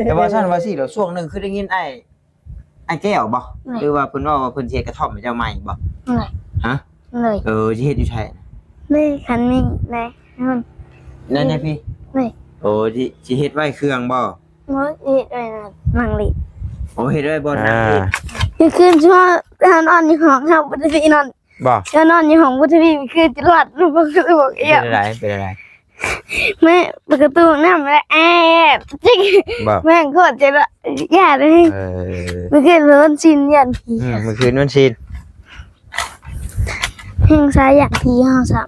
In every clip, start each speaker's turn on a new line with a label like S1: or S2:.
S1: แต่ว่าซั่นว่าสิเดี๋ยวช่วงนึงคือได้ยินไอ้แก้วบ่หรือว่าเพิ่นว่าเพิ่นสิเฮ็ดกระท่อมให้เจ้าใหม่บ่ฮะ
S2: เลย
S1: สิเฮ็ดอยู่ไส
S2: นี่คันนี้เลย
S1: นั่นพี่
S2: นี่
S1: สิเฮ็ดไว้เครื่องบ่
S2: มื้อนี้ด้วยนะมังลิ
S1: เฮ็ดไว้บ่นั่งเฮ็ด
S2: คือช่วงนอนอยู่ห้องครับบ่ได้พี่นอน
S1: บ่
S2: จะนอนอยู่ห้องบ่ได้พี่คือจะหลัดบ่คือบอกเอีย
S1: เป็นอะไร
S2: แม่ประตูน้ำแล้วจิ๊กแม่โคตรจะย่าเลยเมื่อคืนวันชินยันผี
S1: เมื่อคืนวันชิน
S2: แห่งสายยันผีห้องสาม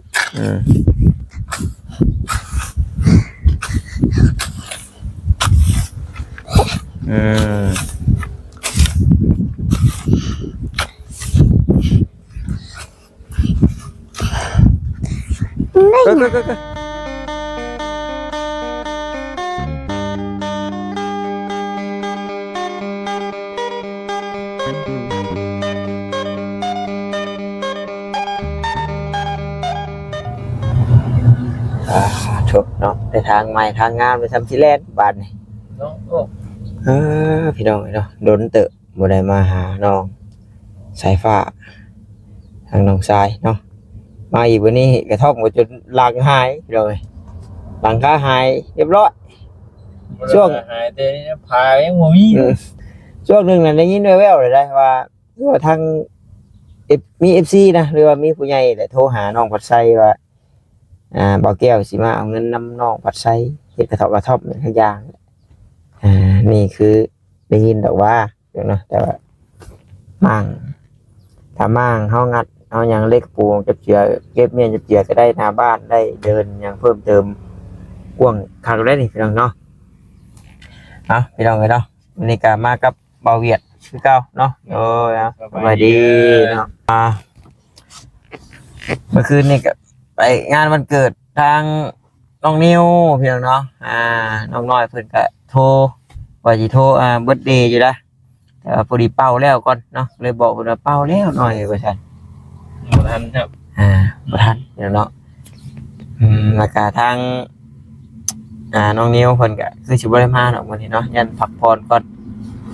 S1: ก็จบเนาะไปทางใหม่ทางงานไปทำที่แลนด์บ้านนี่พี่น้องเนาะโดนเตะบ่ได้มาหาน้องสายฟ้าทางน้องทรายเนาะมาอีกวันนี้กระท่อมก็จนหลังหายเลยหลังก็หายเรียบร้อยช่วง
S3: หายแต่พายังบ่มี
S1: ช่วงนึงน่ะได้ยินแว่วๆเลยได้ว่าทางมี FC นะหรือว่ามีผู้ใหญ่ได้โทรหาน้องพัดไซว่าบ่าวแก้วสิมาเอาเงินนำน้องพัดไซเฮ็ดกระท่อมทุกอย่างนี่คือได้ยินดอกว่าเนาะแต่ว่ามั่งถ้ามั่งเฮางัดเอาอย่างเล็กปูงจับเจือเก็บเมียนจับเจือก็ได้หน้าบ้านได้เดินอย่างเพิ่มเติมกว้างคักได้นี่พี่น้องเนาะพี่น้องเนาะวันนี้ก็มากับเบาเวียดคือเก่าเนาะสวัสดีเนาะเมื่อคืนนี่ก็ไปงานวันเกิดทางน้องนิวพี่น้องเนาะน้องน้อยเพิ่นก็โทรว่าสิโทรเบิร์ธเดย์อยู่ละแต่ว่าพอดีเป่าแล้วก่อนเนาะเลยบอกเพิ่นว่าเป่าแล้วหน่อยว่าซั่น
S3: บ่ทันครับ
S1: บ่ทันเดี๋ยวเนาะแล้วก็ทางน้องนิวเพิ่นก็คือสิบ่ได้มาเนาะมื้อนี้เนาะยันพักผ่อนก่อน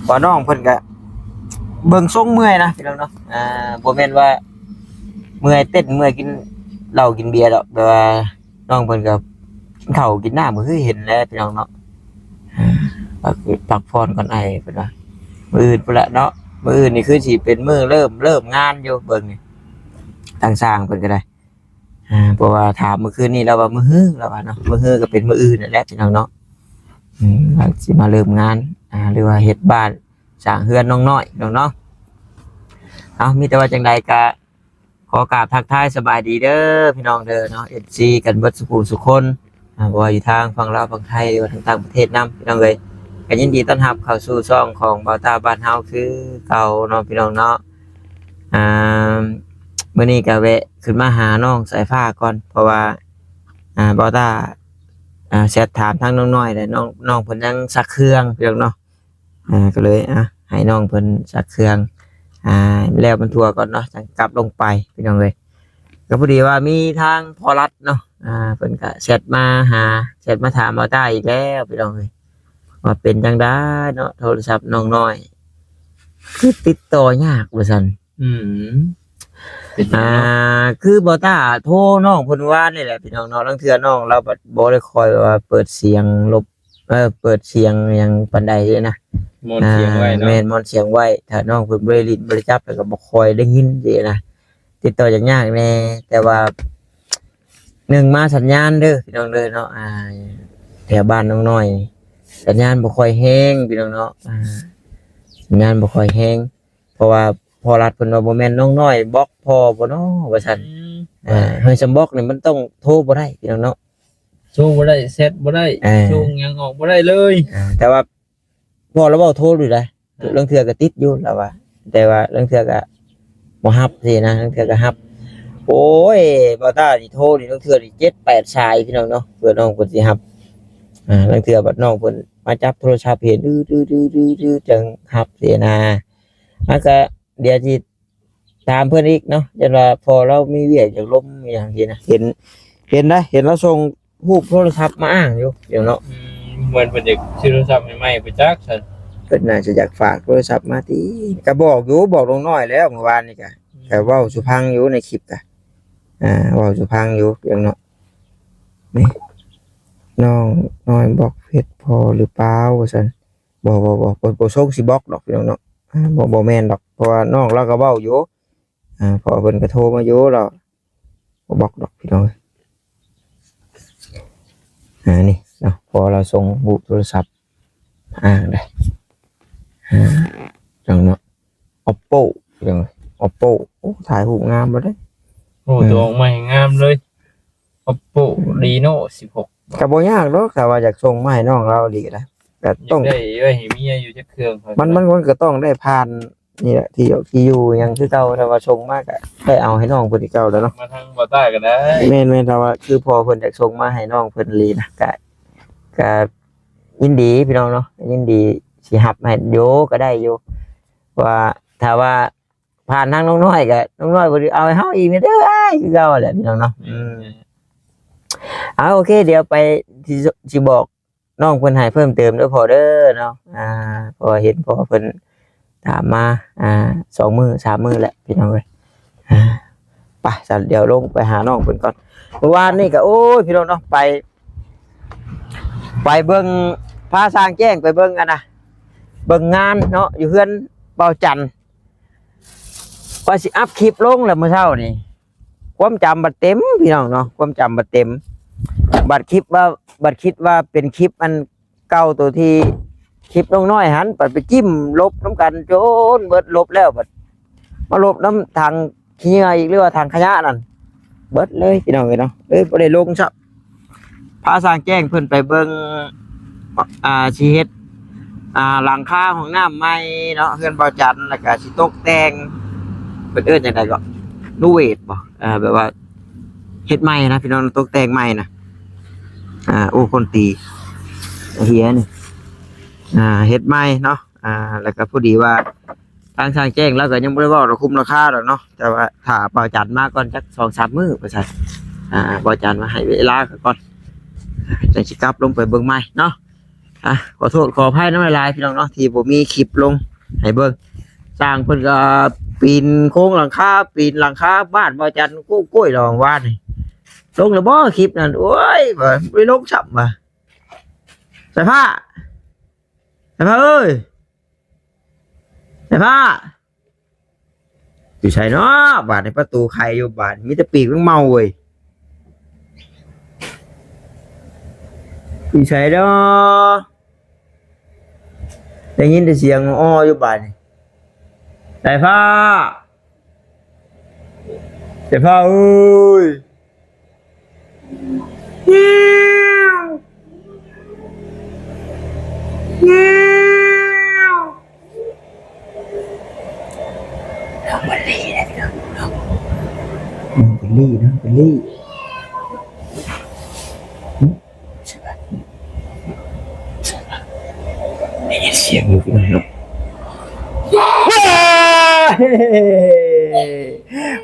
S1: ว่าน้องเพิ่นก็เบิ่งทรงเมื่อยนะพี่น้องเนาะบ่แม่นว่าเมื่อยเต้นเมื่อยกินเหล้ากินเบียร์ดอกแต่ว่าน้องเพิ่นก็กินข้าวกินน้ำก็คือเห็นแล้วพี่น้องเนาะพักผ่อนก่อนไอ้เพิ่นว่ามื้ออื่นพุ่นละเนาะมื้ออื่นนี่คือสิเป็นมื้อเริ่มงานอยู่เบิ่งนี่ทางสร้างเพิ่นก็ได้เพราะว่าถามเมื่อคืนนี้เราว่ามื้อฮื้อแล้วว่าเนาะมื้อฮื้อก็เป็นมื้ออื่นนั่นแหละพี่น้องเนาะสิมาเริ่มงานหรือว่าเฮ็ดบ้านสร้างเฮือนน้องน้อยน้องเนาะมีแต่ว่าจังใดก็ขอกราบทักทายสบายดีเด้อพี่น้องเด้อเนาะ FC กันเบิดสุคนบ่ว่าอยู่ทางฝั่งลาวฝั่งไทยหรือว่าทางต่างประเทศนำพี่น้องเอ้ยก็ยินดีต้อนรับเข้าสู่ช่องของเบาตาบ้านเฮาคือเก่าเนาะพี่น้องเนาะมื้อนี้ก็แวะขึ้นมาหาน้องสายฟ้าก่อนเพราะว่าเบาตาแชทถามทางน้องน้อยแล้วน้องเพิ่นยังซักเครื่องพี่น้องเนาะก็เลยให้น้องเพิ่นซักเครื่องแล้วมันทั่วก่อนเนาะจังกลับลงไปพี่น้องเอ้ยก็พอดีว่ามีทางพอรัดเนาะเพิ่นก็แชทมาถามเบาตาอีกแล้วพี่น้องเอ้ยว่าเป็นจังได๋เนาะโทรศัพท์น้องน้อยคือติดต่อยากว่าซั่นคือบ่ตาโทรน้องเพิ่นว่านี่แหละพี่น้องเนาะลางเทื่อน้องเราบ่ได้คอยว่าเปิดเสียงลบเปิดเสียงยังปานใดเลยนะ
S3: มอนเสียงไว้เนาะ
S1: แม่นมอนเสียงไว้ถ้าน้องเพิ่นบ่ได้ลิ้นบ่ได้จับแล้วก็บ่คอยได้ยินสินะติดต่อยากแน่แต่ว่า1มาสัญญาณเด้อพี่น้องเด้อเนาะแถวบ้านน้องน้อยสัญญาณบ่ค่อยแฮงพี่น้องเนาะสัญญาณบ่ค่อยแฮงเพราะว่าพอรัดเพิ่นว่าบ่แม่นน้องน้อยบล็อกพอบ่เนาะว่าซั่นเฮ้ยสำบล็อกนี่มันต้องโทรบ่ได้พี่น้องเนาะ
S3: โชว์บ่ได้เซตบ่ได้โชว์ยังออกบ่ได้เลย
S1: แต่ว่าพอเราเว้าโทรอยู่ได้ลางเทื่อก็ติดอยู่แล้วว่าแต่ว่าลางเทื่อก็บ่รับสินะลางเทื่อก็รับโอ้ยบ่ตานี่โทรนี่ลางเทื่อนี่7-8สายพี่น้องเนาะเพื่อน้องเพิ่นสิรับลางเทื่อบัดน้องเพิ่นมาจับโทรศัพท์เห็นดื้อจังรับสินะมันก็เดี๋ยวสิตามเพิ่นอีกเนาะจังว่าพอเรามีเวียกจากลมอย่างนี้นะเห็นได้เห็นเราส่งรูปโทรศัพท์มาอ้างอยู่เดี๋ยวเนาะ
S3: บ เหมือนเพิ่นอยากซื้อโทรศัพท์ใหม่ๆไปจักซั่น
S1: เพิ่นน่าจะอยากฝากโทรศัพท์มาติก็บอกอยู่บอกลงน้อยแล้วเมื่อวานนี่ก็เว้าสุพังอยู่ในคลิปก็เว้าสุพังอยู่เพียงเนาะนี่น้องน้อยบอกเพชรพอหรือเปล่าว่าซั่นบ่ส่งสิบอกดอกพี่น้องเนาะบ่แม่นดอกเพราะว่าน้องเราก็เว้าอยู่พอเพิ่นก็โทรมาอยู่แล้วบ่บอกดอกพี่น้องนี่เนาะพอเราส่งบุโทรศัพท์ได้จังเนาะ Oppo จัง Oppo โอ้ถ่ายรูปงามบ่ได้
S3: โอ้ตัวออกมาให้งามเลย Oppo Reno 16
S1: ก็บ่ยากดอกถ้าว่าอยากส่งมาให้น้องเราดีก็ได้ก็ต้อง
S3: ได้ไว้ให้เมียอยู่จักเครื่อง
S1: มันก็ต้องได้ผ่านนี่แหละที่อยู่หยังคือเก่าถ้าว่าส่งมาก็ได้เอาให้น้องเพิ่นที่เก่าแล้วเนาะ
S3: มาทางบ่ใต้ก็ได้
S1: แม่นๆถ้าว่าคือพอเพิ่นอยากส่งมาให้น้องเพิ่นลีนะก็ยินดีพี่น้องเนาะยินดีสิรับให้โยก็ได้อยู่ว่าถ้าว่าผ่านทางน้องน้อยก็น้องน้อยบ่ได้เอาให้เฮาอีกแม่เด้อคือเก่าแหละพี่น้องเนาะโอเคเดี๋ยวไปสิบอกน้องเพิ่นให้เพิ่มเติมเด้อพอเด้อเนาะพอเห็นพอเพิ่นถามมา2 มื้อ 3 มื้อแล้วพี่น้องเอ้ยไปสันเดี๋ยวลงไปหาน้องเพิ่นก่อนเมื่อวานนี่ก็โอ้ยพี่น้องเนาะไปเบิ่งพาสร้างแจ้งไปเบิ่งกันนะเบิ่งงานเนาะอยู่เฮือนเบาจันทร์ว่าสิอัพคลิปลงแล้วเมื่อเช้านี่ความจำบัดเต็มพี่น้องเนาะความจำบัดเต็มบัดคิดว่าเป็นคลิปอันเก่าตัวที่คลิปน้อยๆหันปัดไปจิ้มลบน้ำกันโจนเบิดลบแล้วบัดมาลบน้ำทางขี้เหงื่ออีกหรือว่าทางขยะนั่นเบิดเลยพี่น้องเนาะบ่ได้ลงซับพาสร้างแจ้งเพิ่นไปเบิ่งสิเฮ็ดหลังคาของน้ำใหม่เนาะเฮือนเบาจันทร์แล้วก็สิตกแต่งเพิ่นเอิ้นจังได๋ก็นูเวทบ่แบบว่าเฮ็ดใหม่นะพี่น้องตกแต่งใหม่นะโอ้คนตีเฮียนี่เฮ็ดใหม่เนาะแล้วก็พอดีว่าทางช่างแจ้งแล้วก็ยังบ่ได้เว้าคุ้มราคาดอกเนาะแต่ว่าถ้าเบาจันทร์มาก่อนจัก 2-3 มื้อว่าซั่นเบาจันทร์มาให้เวลาก่อนจังสิกลับลงไปเบิ่งใหม่เนาะขอโทษขออภัยนำหลายๆพี่น้องเนาะที่บ่มีคลิปลงให้เบิ่งสร้างเพิ่นก็ปีนโครงหลังคาบ้านเบาจันทร์กล้วยดองว่านนี่ลงแล้วบ่คลิปนั่นโอ้ยบ่ลงซ้ํว่ะใส่ผ้าเอ้ยใส่ผ้าอยู่ใส่เนาะบาดในประตูใครอยู่บาดมีแต่ปีกมันเมาเว้ยอยู่ใส่เนาะได้ยินแต่เสียงอ้ออยู่บาดนี่ใส่ผ้าเอ้ยเป็นลี่นะพี่น้องเป็นลี่นะเป็นลี่ใช่ปะได้ยินเสียงอยู่พี่น้อง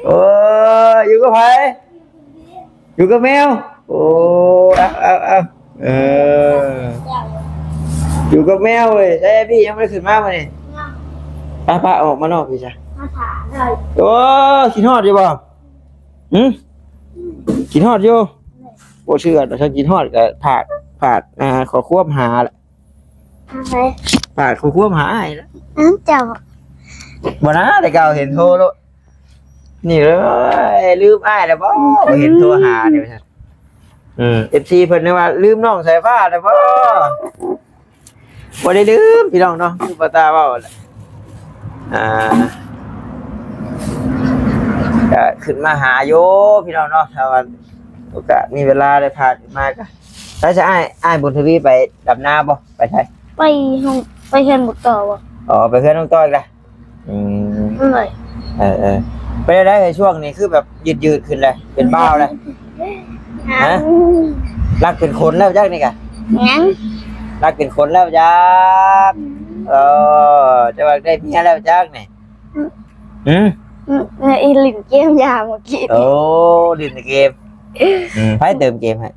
S1: โอ้อยู่กับใครอยู่กับแมวโอ้อยู่กับแมวเว้ยใช่พี่ยังไม่ได้ขึ้นมาเนี่ยป้าออกมานอกพี่จ้ะโอ้กินฮอดอยู่บ่กินฮอดอยู่โอ้เชื่อแต่ฉันกินฮอดก็ผาดขอควบหาละผาดขอควบหาไอ้ละ
S2: เจ้า
S1: บ่นะแต่เก่าเห็นโทรแล้วนี่เลยลืมอ้ายแล้วบ่เห็นโทรหาเนี่ยพี่FC เพิ่นว่าลืมน้องสายฟ้าแล้วบ่ได้ลืมพี่น้องเนาะคือป้าตาเว้าแหละก็ขึ้นมาหาโยพี่น้องเนาะถ้าว่าโอกาสมีเวลาได้พาขึ้นมาก็ถ้าจะอ้ายบุญทวีไปดำนาบ่ไปใช่
S2: ไปเห็นบุกต่อบ่
S1: ไปเพื่อนน้องต้อยละ
S2: เลย
S1: ไปได้ในช่วงนี้คือแบบยืดขึ้นเลยเป็นบ้าเลยฮะรักเป็นคนแล้วจักนี่กะ
S2: งั้น
S1: รักเป็นคนแล้วจักจะว่าได้เมียแล้วจักนี่
S2: อีลินเกมยาเมื่อกี้
S1: โอ้ลินเกมให้เติมเกมให้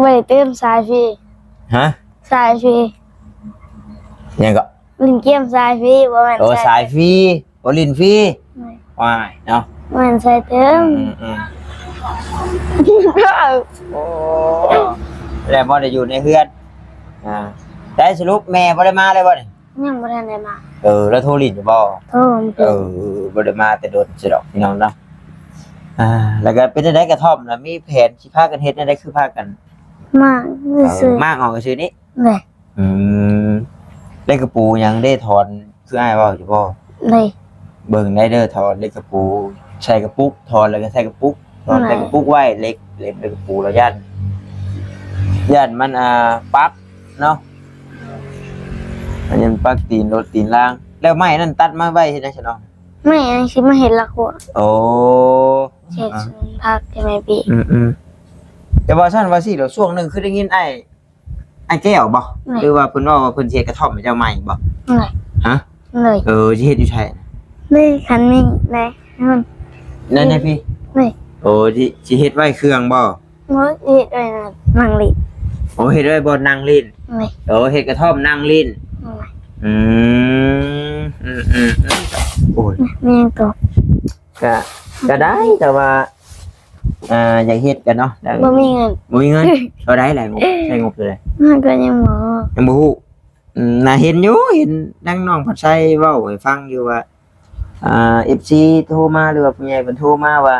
S2: ไม่เติมสายฟรี
S1: ฮะ
S2: สายฟรี
S1: ยังก็
S2: ลิงเกมสายฟรีบ่แม่น
S1: โอ้สายฟรีโอลินฟรีว้ายเนาะ
S2: บ่แม่นใส่เติม
S1: อืมโอ้แล้วบ่ได้อยู่ในเฮือนได้สรุปแม่บ่ได้มาเลยบ่นี่
S2: ยังบ่ทันได้มา
S1: แล้วโทรลิ้นอยู่บ่
S2: โทรมันเป็น
S1: บ่ได้มาแต่โดนสิดอกพี่น้องเนาะแล้วก็เป็นจังได๋กระท่อมน่ะมีแผนสิพากันเฮ็ดจังได๋คือพากัน
S2: มาซื้อ
S1: มากออกก็ชื่อนี้
S2: เลย
S1: อืมได้กระปูยังได้ถอนคืออ้ายเว้าอยู่บ่
S2: เลย
S1: เบิ่งได้เด้อถอนเล็กกระปูใส่กระปุกถอนแล้วก็ใส่กระปุกถอนใส่กระปุกไว้เล็กเล็กกระปูแล้วยันมันปักเนาะมันยันปักตีนรถตีนล่างแล้วไม้นั่นตัดมาไว้เฮ็ดจังซี่เนาะ
S2: ไม่อันคิดมาเห็นละหัว
S1: โอ้
S2: เช็ดพักใช่ไหมพี่
S1: แต่ว่าซั่นว่าสิเดี๋ยวช่วงหนึงคือได้ยินไอ้แก้วบ่หรือว่าเพิ่นว่าเพิ่นสิเฮ็ดกระท่อมให้เจ้าใหม่บ่
S2: เลย
S1: ฮะ
S2: เลย
S1: สิเฮ็ดอยู่ไส
S2: เลยคันนี้เลยนั่น
S1: นั่นพี่
S2: เลย
S1: โอ้สิเฮ็ดไว้เครื่องบ่
S2: มื้อนี้ด้วยนะมังลิ
S1: โอ้เฮ็ดไว้บ่นั่งลิ้น
S2: เลย
S1: โอ้เฮ็ดกระท่อมนั่งลิ้น
S2: เลย
S1: อืมโอ้ย
S2: แม่งตัว
S1: ก็ได้แต่ว่าอยากเฮ็ดกันเนาะ
S2: บ่มีเงิน
S1: บ่มีเงินเอาได้แหละงบใช้งบเท่าไหร่
S2: มันก็ยังบ่
S1: ยังบ่ฮู้น่าเห็นอยู่เห็นดังน้องผัดไส้เว้าให้ฟังอยู่ว่าFC โทรมาหรือว่าผู้ใหญ่เพิ่นโทรมาว่า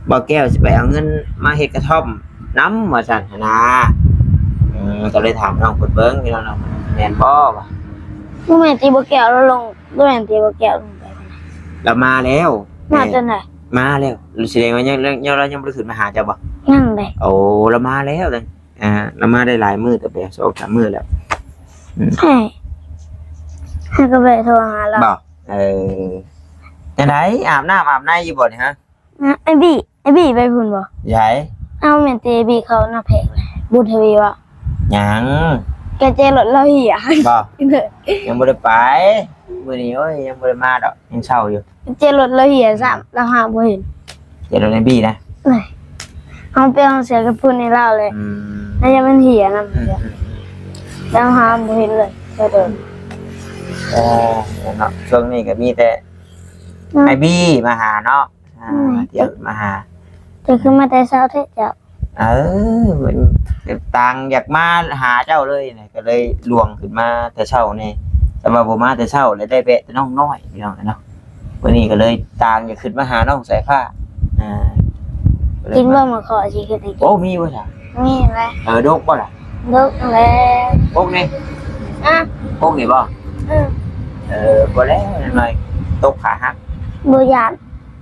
S1: บ่แก้วสิไปเอาเงินมาเฮ็ดกระท่อมนำว่าซั่นหั้นนะก็เลยถามน้องเพิ่นเบิ่งพี่น้องแม่นบ่วะ
S2: บ่แม่นตีบ่แก้วแล้วลงบ่แม่นตีบ่แก้วลงไป
S1: เรามาแล้ว
S2: มาจนไหน
S1: มาแล้วแสดงว่ายังเรายังบ่ได้ขึ้นมาหาเจ้าบ่
S2: ยังได้
S1: โอ้เรามาแล้วเลยเรามาได้หลายมื้อแต่ไป2-3มื้อแล้ว
S2: ให้ก็ไปโทรหาเรา
S1: บ่จังได๋อาบน้ำอาบในอยู่บ่นี่ฮะ
S2: ไอ้บี้ไปพุ่นบ่
S1: ใหญ่
S2: เอาแม่นตีบี้เขาหน้าแพงเลยบุญทวีว่า
S1: หยัง
S2: แกเจรถเราเหี้ย
S1: บ่ยังบ่ได้ไปมื้อนี้โอ้ยยังบ่ได้มาดอกยังเช้าอยู่
S2: เจรถเราเหี้ยซ้ํเราหาบ่เห็น
S1: เดี๋ยวเราในบี้นะ
S2: เลยเอาไปเอาเสียกับพุ่นในเราเลยแล้วยังมันเหี้ยนำเสียเราหาบ่เห็นเลยก็เดิน
S1: เนาะช่วงนี้ก็มีแต่ไอ้บี้มาหาเนาะเดี๋ยวมาหา
S2: จะขึ้นมาแต่เช้าเท่าเจ้า
S1: มันต่างอยากมาหาเจ้าเลยเนี่ยก็เลยลวงขึ้นมาแต่เช้านี่แต่ว่าบ่มาแต่เช้าเลยได้แวะแต่น้องน้อยพี่น้องเนาะวันนี้ก็เลยต่างอยากขึ้นมาหาน้องสายฟ้า
S2: กินบ่มาขอสิขึ้นอีก
S1: โอ้มีบ่จ้ะ
S2: นี่แหละ
S1: ดกบ่ล่ะ
S2: ดึกแล้ว
S1: พกนี่
S2: อ่ะ
S1: พกนี่บ่บ่แล้วหน่อยตกขาหัก
S2: บ่อยาก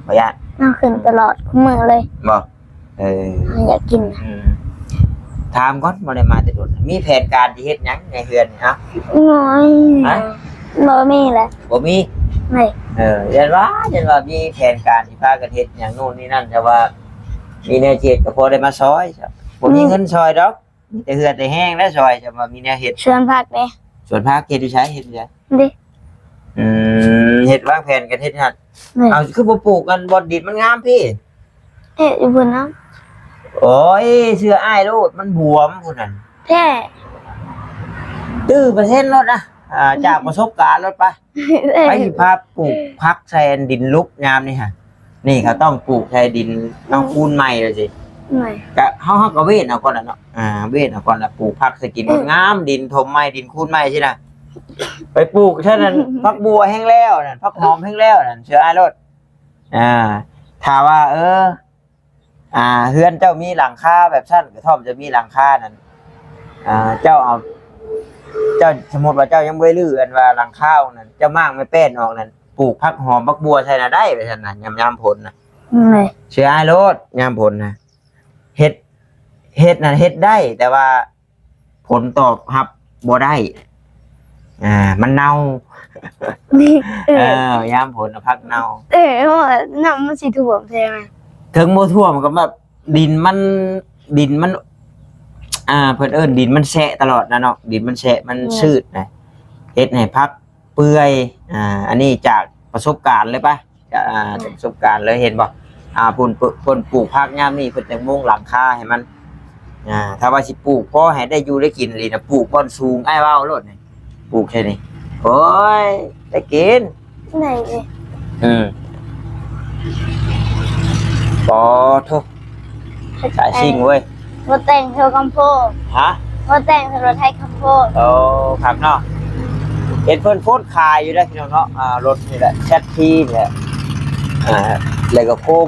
S1: บ่ยาน
S2: เอาขึ้นตลอดมื้อเลย
S1: บ่
S2: อยากกิน
S1: ถามก่อนบ่ได้มาแต่โดนมีแผนการที่เฮ็ดหยังในเฮือนนี่ฮะ
S2: น้อยบ่มีแหละ
S1: บ่มี
S2: ไม่
S1: ยันว่ามีแผนการที่พากันเฮ็ดอย่างโน่นนี่นั่นแต่ว่ามีแนวเฮ็ดก็พอได้มาซอยจ้ะบ่มีเงินซอยดอกมีแต่เฮือดแต่แห้งแล้วซอยจะว่ามีแนวเฮ็ด
S2: ชวนพักเด้
S1: ส่วนภาคเฮ็ดอยู่ใช้เฮ็ดอยู่ใช้
S2: ดิ
S1: เฮ็ดวางแผนกันเฮ็ดหั่น
S2: นี่
S1: เอาคือบ่ปลูกกันบ่ดินมันงามพี่
S2: อยู่พุ่นเนาะ
S1: โอ้ยเสื้ออ้ายโลดมันบวมพุ่นนั่น
S2: แท้
S1: ตื้อเปอร์เซ็นต์ลดนะจากประสบการณ์ลดไปไปสิพาปลูกพักใส่ดินลุกงามนี่ฮะนี่เขาต้องปลูกใส่ดินต้องคูนใหม่เลยสิ
S2: ไม่
S1: ก็เฮาก็เว้นเอาก่อนน่ะเนาะเว้นเอาก่อนแล้วปลูกผักสกินงามดินถมไม้ดินคูนไม้ใช่น่ะไปปลูกฉะนั้นผักบัวแห้งแล้วนั่นผักหอมแห้งแล้วนั่นเชื่ออ้ายรถถ้าว่าเฮือนเจ้ามีหลังคาแบบชั้นกระท่อมจะมีหลังคานั่นเจ้าสมมุติว่าเจ้ายังบ่ลื้ออันว่าหลังคานั่นเจ้ามากไม่แป้นออกนั่นปลูกผักหอมผักบัวใช่น่ะได้ไปซั่นน่ะยามผลน่ะ
S2: ไม่
S1: เชื่ออ้ายรถยามผลน่ะเฮ็ดน่ะเฮ็ดได้ แต่ว่าผลตอบรับบ่ได้มันเน่า
S2: นี่
S1: ยามผลน่ะพักเน่า
S2: เพราะว่าน้ำมันสิท่วมใช่ไหม
S1: ถึงบ่ท่วมก็แบบดินมันเพิ่นเอิ้นดินมันแฉะตลอดนะเนาะดินมันแฉะมันชืดนะเฮ็ดให้พักเปื่อยอันนี้จากประสบการณ์เลยป่ะจากประสบการณ์เลยเห็นบ่เพิ่นปลูกผักยามนี้เพิ่นจะมุ่งหลังคาให้มัน ถ้าว่าสิปลูกพอให้ได้อยู่ได้กินเลยนะปลูกบอนสูงอ้ายว่าเอาโลดนี่ปลูกแค่นี้โอ้ยได้กิน
S2: ไหนเลย
S1: ปอทุกสายซิ่งเว้ย
S2: รถแต่งเทอคัมโพ
S1: ฮะ
S2: รถแต่งรถไทยคัมโพ
S1: โอ้ครับเนาะเห็นเพิ่นโพสต์ขายอยู่ได้อพี่น้องเนาะรถนี่แหละแชททีนี่แหละแล้วก็โค้ง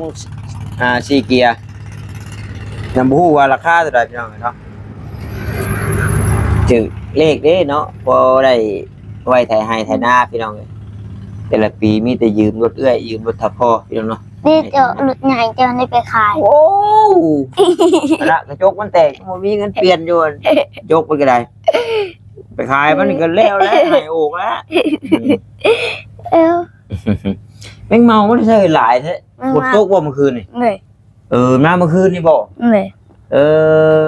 S1: ซีเกียร์ยังบ่ฮู้ว่าราคาเท่าใดพี่น้องเนาะจึงเลขเด้เนาะพอได้ไว้ไถให้ไถนาพี่น้องเอ้ยแต่ละปีมีแต่ยืมรถเอื้อยยืมรถทับพ่อพี่น้องเนาะ
S2: นี่เจ้ารถใหญ่เจ้านี่ไปขาย
S1: โอ้ละกระจกมันแตกมันมีเงินเปลี่ยนอยู่ยกไปก็ได้ไปขายมันก็แล้วหายโอกแล้ว
S2: เอว
S1: แม่งเมามันใช่หลายแท้ฝนตกบ่เมื่อคืนนี่
S2: เหนื่อย
S1: มาเมื่อคืนนี่บ่
S2: เหนื่อย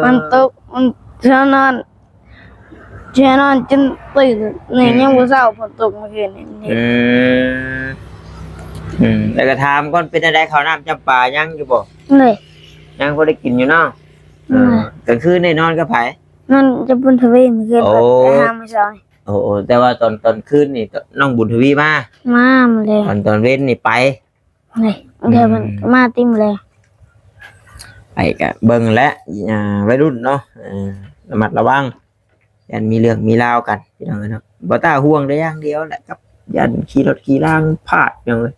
S2: มันตกมันเช้านอนจนตื่นเนี่ยยังบ่เช้าฝนตกเมื่อคืนนี่
S1: แล้วก็ถามก่อนเป็นอะไรข้าวน้ำจำปายังอยู่บ่
S2: เหนื่อย
S1: ยังพอได้กินอยู่เนาะกลางคืนได้นอนกับไผ
S2: นั่นจะบุญทวีเมื่อคืน
S1: โอ้
S2: ไปหาไม่เช้านี่
S1: โอ้แต่ว่าตอนคืนนี่น้องบุญทวีมา
S2: มาเลย
S1: ตอนเว้นนี่ไป
S2: เลยเดี๋ยวมันมาติ่มเลย
S1: ไปกะเบิ่งและวัยรุ่นเนาะระมัดระวังยันมีเรื่องมีราวกันพี่น้องเนาะบ่ตาห่วงได้อย่างเดียวแหละครับยันขี่รถขี่ล่างพลาดอย่างเลย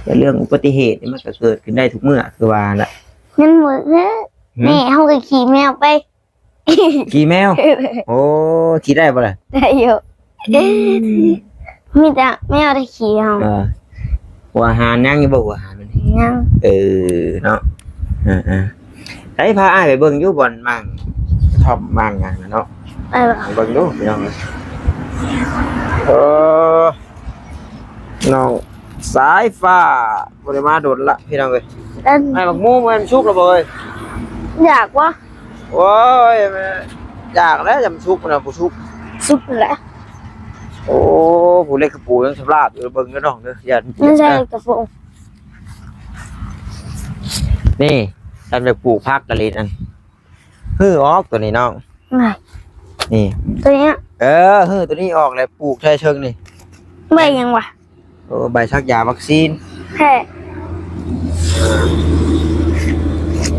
S1: แต่เรื่องอุบัติเหตุนี่มันก็เกิดขึ้นได้ทุกเมื่อคือว่าละ
S2: งั้นหมดแล้วแม่เฮาก็ขี่แมวไป
S1: ขี่แมวโอ้ขี่ได้บ่ล่ะ
S2: ได้อยู่มีแต่แมวได้ขี่เฮา
S1: หัวอาหารยังอยู่บ่หัวอาหารมันนี่
S2: ยัง
S1: เนาะใช้พาอ้ายไปเบิ่งอยู่บ่อนมั่งทอมมั่งหยังเนาะ
S2: ไปบ่
S1: เบิ่งดูพี่น้องน้องสายฟ้าบ่ได้มาโดนละพี่น้องเอ้ย
S2: แล้ว
S1: ไอ้บักมูมันชุกแล้วบ่เอ้ย
S2: อยากวะ
S1: โอ้ยอยากแล้วจะมันชุกมันบ่ชุก
S2: สุดแล้ว
S1: โอ้ผู้เล็กกระปูยังสำราบอยู่เบิ่งกันน้องเด้ออย่า
S2: ไม่ใช่กระโปรง
S1: นี่ทำจากปลูกผักกะลินั่นฮื้อออกตัวนี้น้อง
S2: ไหน
S1: นี่
S2: ตัวเนี้ย
S1: ฮื้อตัวนี้ออกเลยปลูกใช้เชิงนี่
S2: ไม่ยังวะ
S1: ใบชักยาวัคซีน
S2: แค่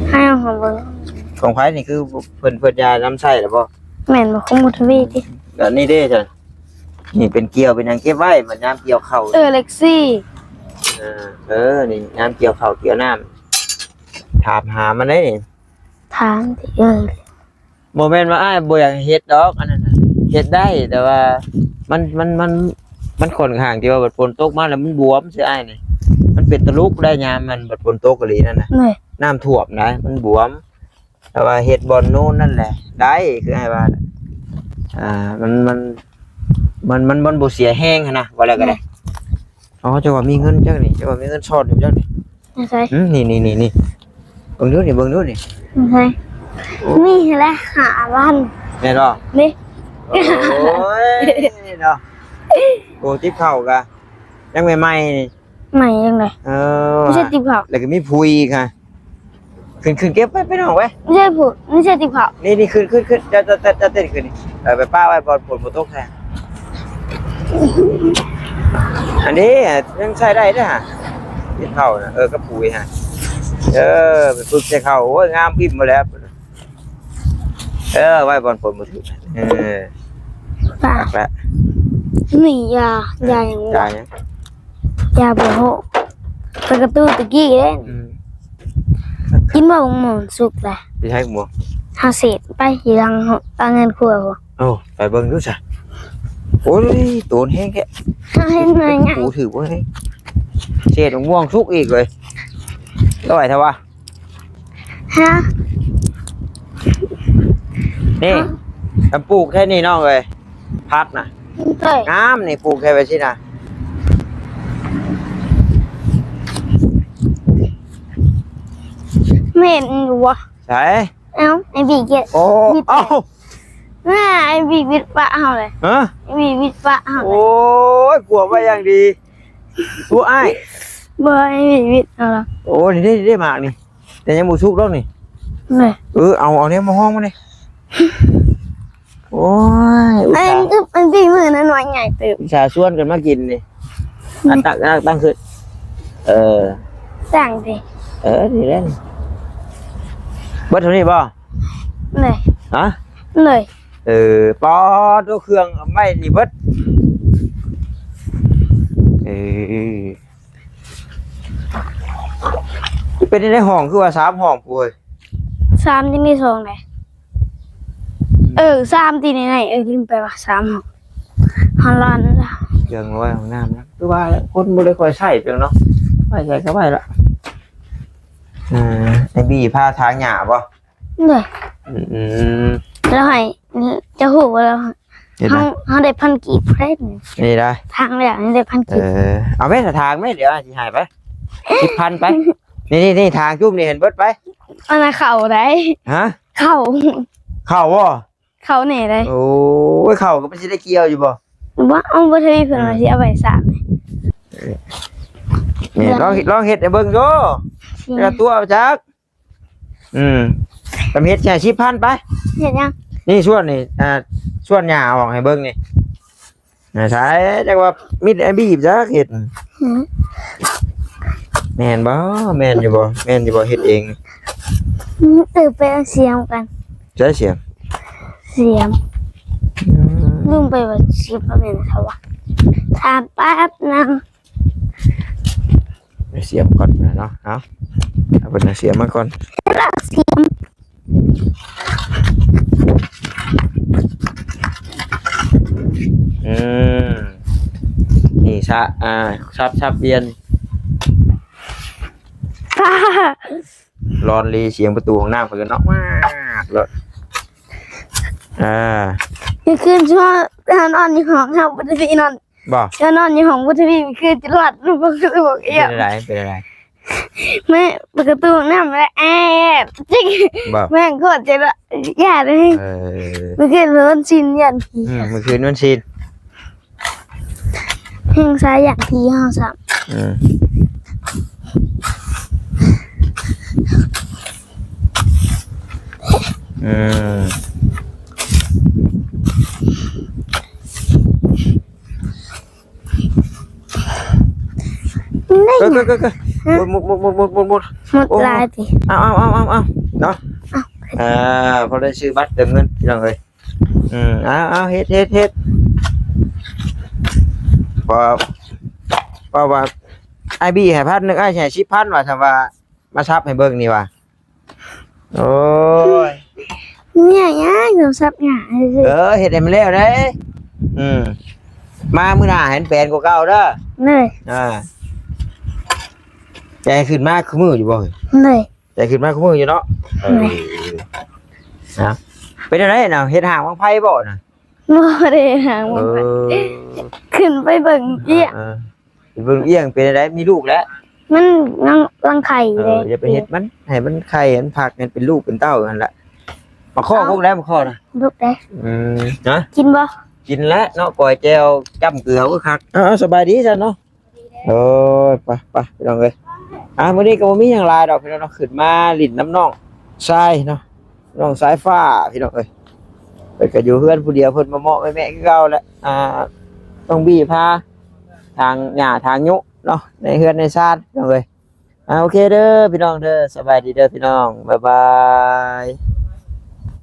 S2: ให้เอาของเบิ่ง
S1: ของไผนี่คือเพิ่นยาน้ำไส้แล้วบ่
S2: แม่นบ่คงมุทวีติ
S1: แล้วนี่เด้จ้ะนี่เป็นเกี่ยวเป็นหยังเก็บไว้มันยามเกี่ยวข้าว
S2: เล็กซี่
S1: นี่ยามเกี่ยวข้าวเกี่ยวน้ำถามหามันได้นี่
S2: ถามที่
S1: บ่แม่นว่าอ้ายบ่อยากเฮ็ดดอกอันนั้นน่ะเฮ็ดได้แต่ว่ามันค่อนข้างที่ว่าบัดฝนตกมาแล้วมันบวมซื่ออ้ายนี่มันเป็นตะลุกได้ยามมันบัดฝนตกกะลีนั่นน่ะ
S2: เหนื่อย
S1: น้ำท่วมนะมันบวมแต่ว่าเฮ็ดบอลโน่นนั่นแหละได้คือไอ้ว่ามันบ่เสียแห้งหั้นนะว่าแล้วก็ได้อ๋อเจ้าว่ามีเงินจักนี่เจ้าว่ามีเงินซ่อนอยู่จักนี่
S2: ไม่ใช่
S1: นี่เบิ่งดูนี่
S2: ไม่ใช่นี่แหละหาบ้าน
S1: แม่นบ่
S2: นี่
S1: โอ้ยเนาะโกติ๊บเข้ากะยังใหม่ๆนี่
S2: ใหม่ยังไงไม่ใช่ติบเผา
S1: แล้วก็มีพุยค่ะขึ้นเก็บไปน้องไว้
S2: ไม่ใช่ผูไม่ใช่ติบเผา
S1: นี่ขึ้นจะเต้นขึ้นนี่ไปป้าไว้บอลฝนบ่ตกแท้อันนี้ยังใช้ได้ด้วยฮะที่เข้านะกระปุยฮะไปฝึกใช้เข้าโอ้ยงามพิมพ์มาแล้วไว้บอลฝนบ่ถึง
S2: ป่า
S1: ปากแล้ว
S2: นี่ยาอย่าง
S1: จ่ายยัง
S2: ยาโบโหไปกระตู้ตะกี้เล่นกินบ่หมูสุกเลย
S1: ไปใช้หมวก
S2: หาเศษไปยีรังเอาเงินครัวบ่
S1: โอ้ไปเบิ่งดูซะโอ้ยโตนแห้งแค่
S2: ให้หน่อยไง
S1: ปูถือบ่ให้เศษม่วงสุกอีกเลยร้อยเท่าวะ
S2: ฮะ
S1: นี่ทำปลูกแค่นี้น้องเลยพักนะ
S2: เต้ย
S1: งามนี่ปลูกแค่ไปสินะ
S2: ไม่เห็นอยู่วะ
S1: ใช่
S2: เอ้าไอ้บีเกต
S1: โอ้เอ้า
S2: น่าไอ้บีวิทย์ปะเฮาเลย
S1: ฮะ
S2: ไอ้บีวิทย์ปะเฮาเล
S1: โอ้
S2: ย
S1: ยกลัวไว้อย่างดีตัวอ้าย
S2: บ่ไอ้บีวิทย์เฮาละ
S1: โอ้นี่ได้มากนี่แต่ยังบ่สุกแล้วนี่
S2: เลย
S1: เอาเนี่ยมาห้องมาเลยโอ้ยอุต
S2: อัน
S1: ส่าห์
S2: คือมันพี่มือนั้นหน่อยใหญ่เติบ
S1: อุตส่าห์ชวนกันมากินนี่ตั้งขึ้น
S2: สั่งสิ
S1: นี่แหละนี่เบิดเท่านี้ป่ะ
S2: เลย
S1: ฮะ
S2: เลย
S1: ปอตัวเครื่องไม่นี่เบิดเป็นในห้องคือว่า3ห้องป่วย
S2: 3ยังได้2เลย3ตีไหนลืมไปว่า3ฮอลลันด์
S1: เครื่องไว้ห้องน้ำนะคือว่าคนบ่ได้ค่อยใช้เพียงเนาะไม่ใช่ก็ไปละไอ้บี้ผ้าทางหญ้าป่ะ
S2: เลยแล้วให้จะหูว่าเราเขาได้พันกีบได้
S1: นี่ได้
S2: ทางเลยนี่ได้พันกีบ
S1: เอาไหมทางไหมเดี๋ยวสิหายไป10,000ไปนี่ทางจุ่มนี่เห็นเบิดไป
S2: อันนั้นเข่าได้
S1: ฮะ
S2: เข่า
S1: เข้าบ่
S2: เข่าไหนได้
S1: โอ้ยเข้าก็ไม่ใช่ได้เกี่ยวอยู่บ่
S2: ว่าเอาบัตรเพื่อนมาที่เอาไว้3
S1: นี่ลองเฮ็ดให้เบิ่งโยแต่ละตัวจักตำเฮ็ดแค่10,000ไป
S2: เห็นยัง
S1: นี่ส่วนนี่ส่วนหญ้าออกให้เบิ่งนี่ใช้จักว่ามิดไอ้บีบจักเฮ็ดแม่นบ่แม่นอยู่บ่เฮ็ดเอง
S2: ไปเสียมกัน
S1: ใช้เสียง
S2: ลืมไปว่าชิปเป็นเท่าไหร่ถามแป๊บนึง
S1: ไปเสียมก่อนนะเนาะเอาเป็นเสียมมาก่อน
S2: เสียม
S1: นี่ชับเบียนรอนรีเสียงประตูของหน้าเพิ่นเนาะมากเลย
S2: นี่คือช่วงนอนอยู่ห้องครับบุตรีนอน
S1: บ่
S2: นอนอยู่ห้องบุตรีคือจะหลัดลูกก็จะบอกเอี่ย
S1: เป็นอะไร
S2: แม่ประตูน้ำแล้วจิ๊กแม่ก็จะอย่าเลยมันคือร้อนชินยันผี
S1: เมื่อคืนวันชิน
S2: เพลงสายอย่างผีห้อง3หมดลายสิ
S1: เอาเนาะพอได้ซื้อบัตรเติมเงินพี่น้องเอ้ยเอาเฮ็ดพอว่าไอ้บี้ให้1,000ไอ้ใช้10,000ว่าทำว่ามาซับให้เบิ่งนี่ว่าโอ้ย
S2: เนี่ยยซับเนี่ย
S1: เฮ็ดให้มันแล้วเด้มามื้อหน้าเห็นแปลนกว่าเก่าเด้อ
S2: เลย
S1: ใจขึ้นมากคือมืออยู่บ่
S2: เลย
S1: ใจขึ้นมากคือมืออยู่เนาะเป็นอะไรน่ะเฮ็ดหางวางไผบ่น่ะ
S2: บ่ได้หางวางไผขึ้นไปเบิ่งเอี้ย
S1: เบิ่งเอี้ยงเป็นอะไรมีลูกแล้ว
S2: มันรังไข่เลย
S1: อย่าไปเฮ็ดมันให้มันไข่มันผักมันเป็นลูกเป็นเต้านั่นแหละมาข้อพวกแล้วมาข้อน่ะ
S2: ลูกได้
S1: นะ
S2: กินบ่
S1: กินแล้วเนาะก้อยแจ่วจ้ำเกลือก็คักสบายดีจ้ะเนาะโอ้ยไปพี่น้องเอ้ยมื้อนี้ก็บ่มีหยังหลายดอกพี่น้องเนาะขึ้นมาลิ้นน้ำน้องทรายเนาะน้องสายฟ้าพี่น้องเอ้ยเพิ่นก็อยู่เฮือนผู้เดียวเพิ่นมาเหมาะแม่คือเก่าแหละต้องบี้พาทางหญ้าทางยุเนาะในเฮือนในซ่านพี่น้องเอ้ยโอเคเด้อพี่น้องเด้อสบายดีเด้อพี่น้องบ๊ายบาย